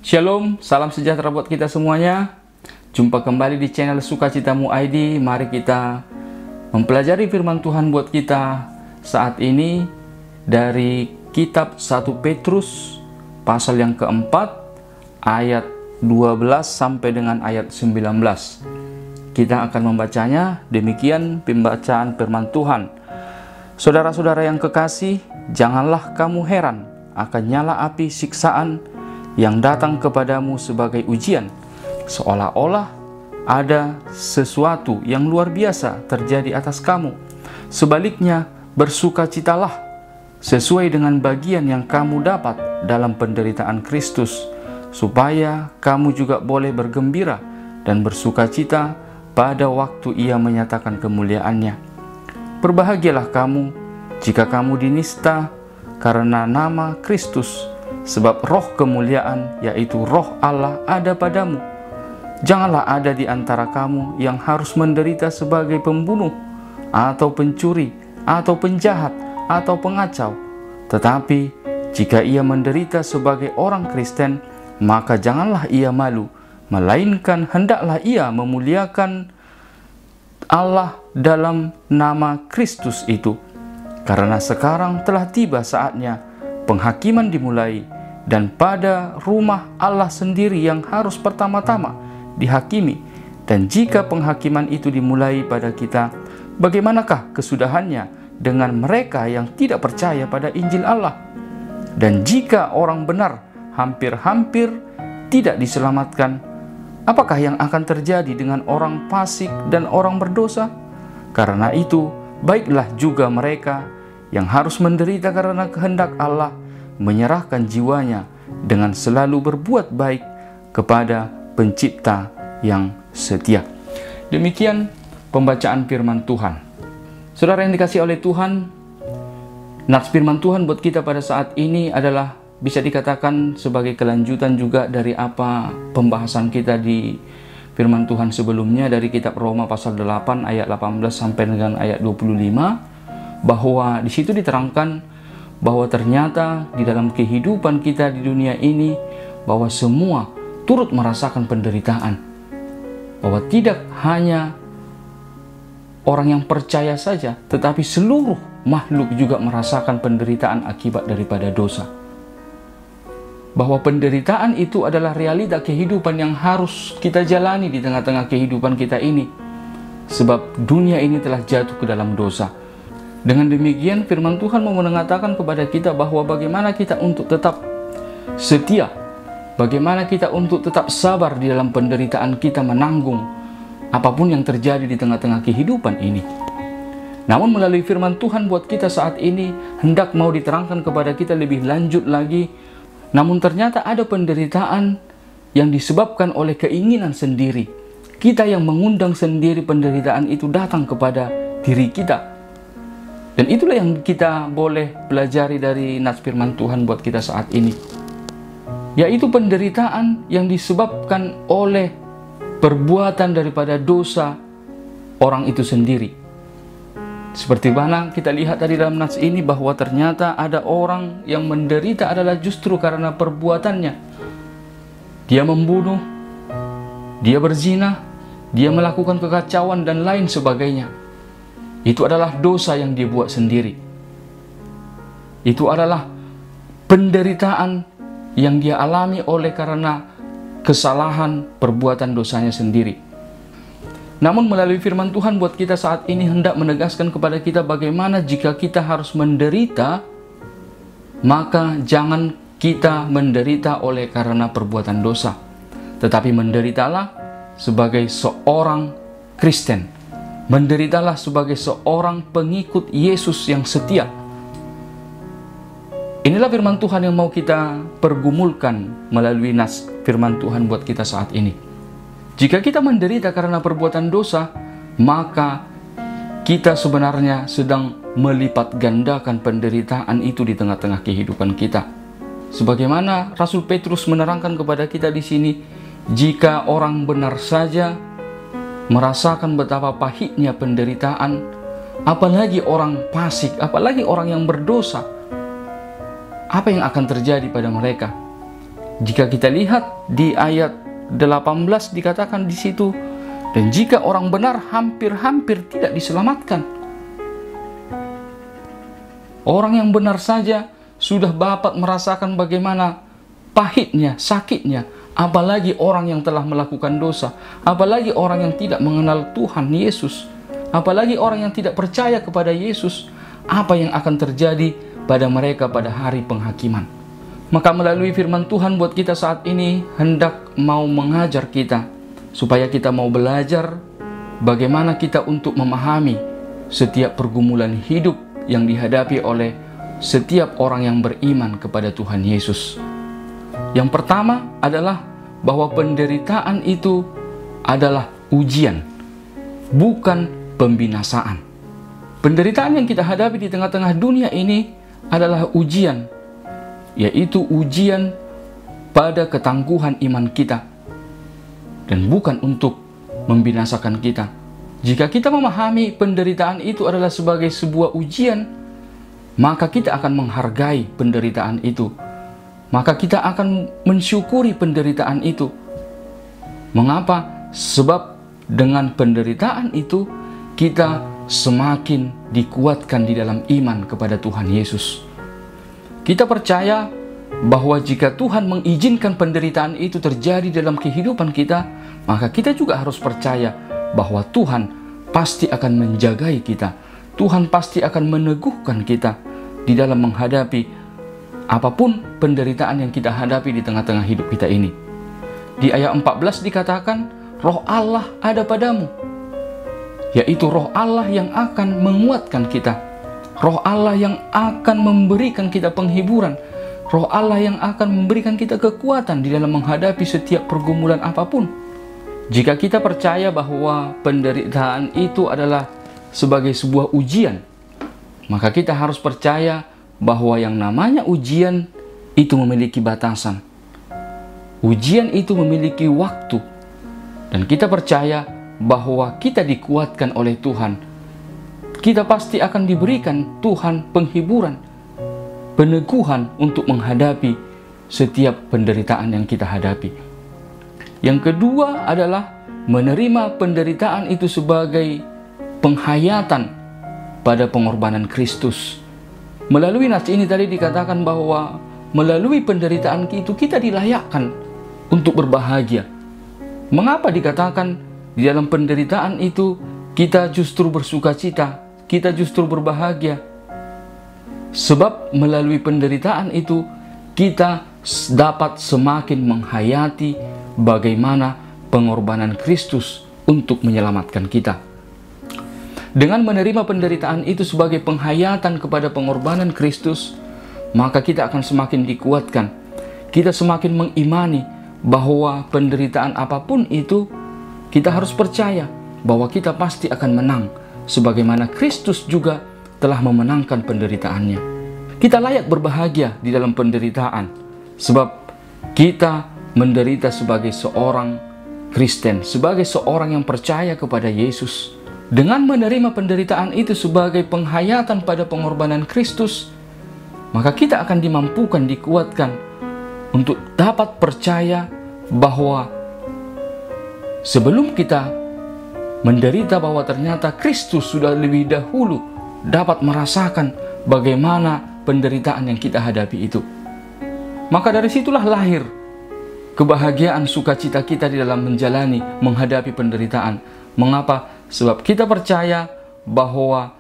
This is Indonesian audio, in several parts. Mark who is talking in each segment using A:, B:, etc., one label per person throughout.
A: Shalom, salam sejahtera buat kita semuanya. Jumpa kembali di channel Sukacitamu ID. Mari kita mempelajari firman Tuhan buat kita saat ini dari kitab 1 Petrus pasal yang keempat ayat 12 sampai dengan ayat 19. Kita akan membacanya. Demikian pembacaan firman Tuhan. Saudara-saudara yang kekasih, janganlah kamu heran akan nyala api siksaan yang datang kepadamu sebagai ujian, seolah-olah ada sesuatu yang luar biasa terjadi atas kamu. Sebaliknya, bersukacitalah sesuai dengan bagian yang kamu dapat dalam penderitaan Kristus, supaya kamu juga boleh bergembira dan bersukacita pada waktu Ia menyatakan kemuliaannya. Berbahagialah kamu jika kamu dinista karena nama Kristus, sebab roh kemuliaan, yaitu roh Allah, ada padamu. Janganlah ada di antara kamu yang harus menderita sebagai pembunuh, atau pencuri, atau penjahat, atau pengacau. Tetapi jika ia menderita sebagai orang Kristen, maka janganlah ia malu, melainkan hendaklah ia memuliakan Allah dalam nama Kristus itu. Karena sekarang telah tiba saatnya penghakiman dimulai, dan pada rumah Allah sendiri yang harus pertama-tama dihakimi. Dan jika penghakiman itu dimulai pada kita, bagaimanakah kesudahannya dengan mereka yang tidak percaya pada Injil Allah? Dan jika orang benar hampir-hampir tidak diselamatkan, apakah yang akan terjadi dengan orang fasik dan orang berdosa? Karena itu, baiklah juga mereka yang harus menderita karena kehendak Allah menyerahkan jiwanya dengan selalu berbuat baik kepada Pencipta yang setia. Demikian pembacaan firman Tuhan. Saudara yang dikasihi oleh Tuhan, nats firman Tuhan buat kita pada saat ini adalah bisa dikatakan sebagai kelanjutan juga dari apa pembahasan kita di firman Tuhan sebelumnya dari kitab Roma pasal 8 ayat 18 sampai dengan ayat 25, bahwa di situ diterangkan bahwa ternyata di dalam kehidupan kita di dunia ini, bahwa semua turut merasakan penderitaan. Bahwa tidak hanya orang yang percaya saja, tetapi seluruh makhluk juga merasakan penderitaan akibat daripada dosa. Bahwa penderitaan itu adalah realita kehidupan yang harus kita jalani di tengah-tengah kehidupan kita ini. Sebab dunia ini telah jatuh ke dalam dosa. Dengan demikian firman Tuhan mau mengatakan kepada kita bahwa bagaimana kita untuk tetap setia, bagaimana kita untuk tetap sabar di dalam penderitaan kita menanggung apapun yang terjadi di tengah-tengah kehidupan ini. Namun melalui firman Tuhan buat kita saat ini hendak mau diterangkan kepada kita lebih lanjut lagi. Namun ternyata ada penderitaan yang disebabkan oleh keinginan sendiri. Kita yang mengundang sendiri penderitaan itu datang kepada diri kita. Dan itulah yang kita boleh pelajari dari nats firman Tuhan buat kita saat ini. Yaitu penderitaan yang disebabkan oleh perbuatan daripada dosa orang itu sendiri. Seperti mana kita lihat tadi dalam nats ini bahwa ternyata ada orang yang menderita adalah justru karena perbuatannya. Dia membunuh, dia berzina, dia melakukan kekacauan dan lain sebagainya. Itu adalah dosa yang dia buat sendiri. Itu adalah penderitaan yang dia alami oleh karena kesalahan perbuatan dosanya sendiri. Namun melalui firman Tuhan buat kita saat ini hendak menegaskan kepada kita bagaimana jika kita harus menderita, maka jangan kita menderita oleh karena perbuatan dosa, tetapi menderitalah sebagai seorang Kristen. Menderitalah sebagai seorang pengikut Yesus yang setia. Inilah firman Tuhan yang mau kita pergumulkan melalui nats firman Tuhan buat kita saat ini. Jika kita menderita karena perbuatan dosa, maka kita sebenarnya sedang melipat gandakan penderitaan itu di tengah-tengah kehidupan kita. Sebagaimana Rasul Petrus menerangkan kepada kita di sini, jika orang benar saja merasakan betapa pahitnya penderitaan, apalagi orang fasik, apalagi orang yang berdosa, apa yang akan terjadi pada mereka? Jika kita lihat di ayat 18 dikatakan di situ, dan jika orang benar hampir-hampir tidak diselamatkan. Orang yang benar saja sudah dapat merasakan bagaimana pahitnya, sakitnya, apalagi orang yang telah melakukan dosa, apalagi orang yang tidak mengenal Tuhan Yesus, apalagi orang yang tidak percaya kepada Yesus, apa yang akan terjadi pada mereka pada hari penghakiman. Maka melalui firman Tuhan buat kita saat ini hendak mau mengajar kita, supaya kita mau belajar bagaimana kita untuk memahami setiap pergumulan hidup yang dihadapi oleh setiap orang yang beriman kepada Tuhan Yesus. Yang pertama adalah bahwa penderitaan itu adalah ujian, bukan pembinasaan. Penderitaan yang kita hadapi di tengah-tengah dunia ini adalah ujian, yaitu ujian pada ketangguhan iman kita, dan bukan untuk membinasakan kita. Jika kita memahami penderitaan itu adalah sebagai sebuah ujian, maka kita akan menghargai penderitaan itu. Maka kita akan mensyukuri penderitaan itu. Mengapa? Sebab dengan penderitaan itu kita semakin dikuatkan di dalam iman kepada Tuhan Yesus. Kita percaya bahwa jika Tuhan mengizinkan penderitaan itu terjadi dalam kehidupan kita, maka kita juga harus percaya bahwa Tuhan pasti akan menjagai kita. Tuhan pasti akan meneguhkan kita di dalam menghadapi apapun penderitaan yang kita hadapi di tengah-tengah hidup kita ini. Di ayat 14 dikatakan, Roh Allah ada padamu, yaitu Roh Allah yang akan menguatkan kita, Roh Allah yang akan memberikan kita penghiburan, Roh Allah yang akan memberikan kita kekuatan di dalam menghadapi setiap pergumulan apapun. Jika kita percaya bahwa penderitaan itu adalah sebagai sebuah ujian, maka kita harus percaya bahwa yang namanya ujian itu memiliki batasan. Ujian itu memiliki waktu. Dan kita percaya bahwa kita dikuatkan oleh Tuhan. Kita pasti akan diberikan Tuhan penghiburan, peneguhan untuk menghadapi setiap penderitaan yang kita hadapi. Yang kedua adalah menerima penderitaan itu sebagai penghayatan pada pengorbanan Kristus. Melalui nas ini tadi dikatakan bahwa melalui penderitaan itu kita dilayakkan untuk berbahagia. Mengapa dikatakan di dalam penderitaan itu kita justru bersuka cita, kita justru berbahagia? Sebab melalui penderitaan itu kita dapat semakin menghayati bagaimana pengorbanan Kristus untuk menyelamatkan kita. Dengan menerima penderitaan itu sebagai penghayatan kepada pengorbanan Kristus, maka kita akan semakin dikuatkan. Kita semakin mengimani bahwa penderitaan apapun itu, kita harus percaya bahwa kita pasti akan menang, sebagaimana Kristus juga telah memenangkan penderitaannya. Kita layak berbahagia di dalam penderitaan, sebab kita menderita sebagai seorang Kristen, sebagai seorang yang percaya kepada Yesus. Dengan menerima penderitaan itu sebagai penghayatan pada pengorbanan Kristus, maka kita akan dimampukan, dikuatkan untuk dapat percaya bahwa sebelum kita menderita, bahwa ternyata Kristus sudah lebih dahulu dapat merasakan bagaimana penderitaan yang kita hadapi itu. Maka dari situlah lahir kebahagiaan, sukacita kita di dalam menjalani, menghadapi penderitaan. Mengapa? Sebab kita percaya bahwa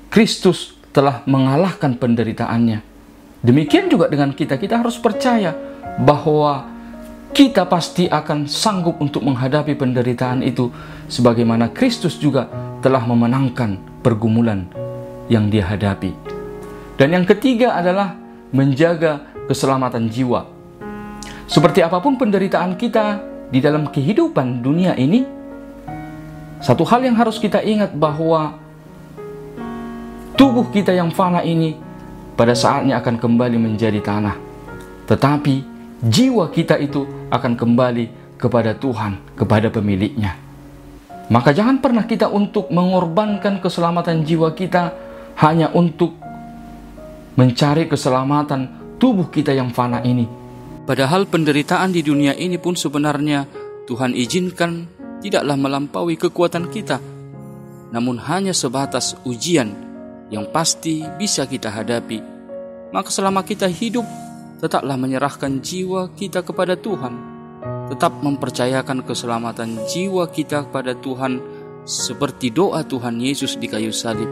A: Kristus telah mengalahkan penderitaannya. Demikian juga dengan kita harus percaya bahwa kita pasti akan sanggup untuk menghadapi penderitaan itu, sebagaimana Kristus juga telah memenangkan pergumulan yang dia hadapi. Dan yang ketiga adalah menjaga keselamatan jiwa. Seperti apapun penderitaan kita di dalam kehidupan dunia ini, satu hal yang harus kita ingat bahwa tubuh kita yang fana ini pada saatnya akan kembali menjadi tanah. Tetapi jiwa kita itu akan kembali kepada Tuhan, kepada pemiliknya. Maka jangan pernah kita untuk mengorbankan keselamatan jiwa kita hanya untuk mencari keselamatan tubuh kita yang fana ini. Padahal penderitaan di dunia ini pun sebenarnya Tuhan izinkan tidaklah melampaui kekuatan kita, namun hanya sebatas ujian yang pasti bisa kita hadapi. Maka selama kita hidup, tetaplah menyerahkan jiwa kita kepada Tuhan, tetap mempercayakan keselamatan jiwa kita kepada Tuhan, seperti doa Tuhan Yesus di kayu salib.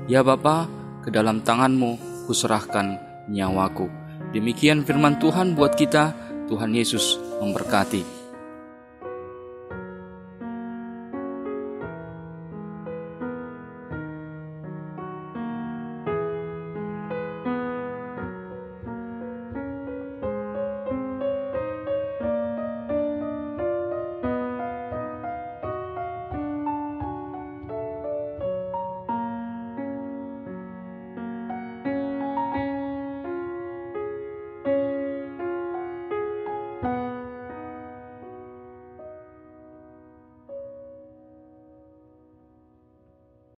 A: Ya Bapa, ke dalam tangan-Mu kuserahkan nyawaku. Demikian firman Tuhan buat kita. Tuhan Yesus memberkati.